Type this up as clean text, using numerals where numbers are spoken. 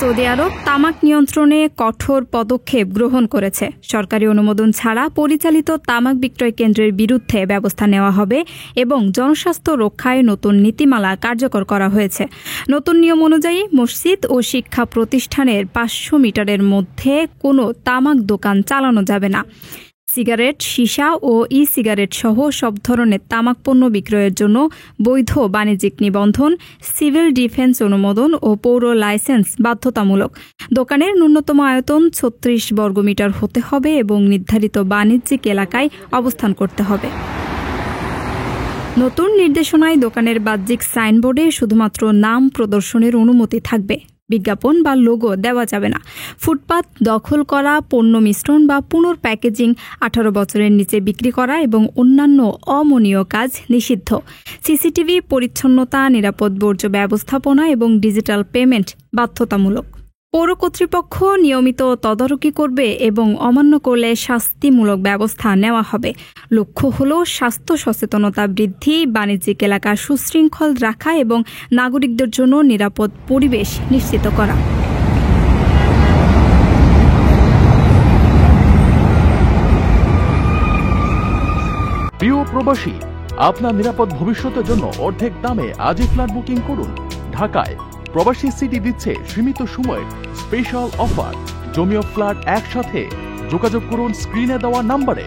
Saudi আরব তামাক নিয়ন্ত্রণে কঠোর পদক্ষেপ গ্রহণ করেছে। সরকারি অনুমোদন ছাড়া পরিচালিত তামাক বিক্রয় কেন্দ্রের বিরুদ্ধে ব্যবস্থা নেওয়া হবে এবং জনস্বাস্থ্য রক্ষায় নতুন নীতিমালা কার্যকর করা হয়েছে। নতুন নিয়ম অনুযায়ী মসজিদ ও শিক্ষা প্রতিষ্ঠানের 500 মিটারের মধ্যে কোনো তামাক দোকান চালানো যাবে না। সিগারেট, সীসা ও সিগারেট সহ সব ধরনের তামাক পণ্য বিক্রয়ের জন্য বৈধ বাণিজ্যিক নিবন্ধন, সিভিল ডিফেন্স অনুমোদন ও পৌর লাইসেন্স বাধ্যতামূলক। দোকানের ন্যূনতম আয়তন 36 বর্গমিটার হতে হবে এবং নির্ধারিত বাণিজ্যিক এলাকায় অবস্থান করতে হবে। নতুন নির্দেশনায় দোকানের বাহ্যিক সাইনবোর্ডে শুধুমাত্র নাম প্রদর্শনের অনুমতি থাকবে। বিজ্ঞাপন বা লোগো দেওয়া যাবে না। ফুটপাত দখল করা, পণ্য মিশ্রণ বা পুনর্প্যাকেজিং, 18 বছরের নিচে বিক্রি করা এবং অন্যান্য অমনীয় কাজ নিষিদ্ধ। সিসিটিভি, পরিচ্ছন্নতা, নিরাপদ বর্জ্য ব্যবস্থাপনা এবং ডিজিটাল পেমেন্ট বাধ্যতামূলক। পৌর কর্তৃপক্ষ নিয়মিত তদারকি করবে এবং অমান্য করলে শাস্তিমূলক ব্যবস্থা নেওয়া হবে। লক্ষ্য হল স্বাস্থ্য সচেতনতা বৃদ্ধি, বাণিজ্যিক এলাকা সুশৃঙ্খল রাখা এবং নাগরিকদের জন্য নিরাপদ পরিবেশ নিশ্চিত করা। প্রিয় প্রবাসী, আপনার নিরাপদ ভবিষ্যতের জন্য অর্ধেক দামে আজই ফ্ল্যাট বুকিং করুন। ঢাকায় প্রবাসী সিটি দিচ্ছে সীমিত সময়ের স্পেশাল অফার। জমি ও ফ্ল্যাট একসাথে। যোগাযোগ করুন স্ক্রিনে দেওয়া নাম্বারে।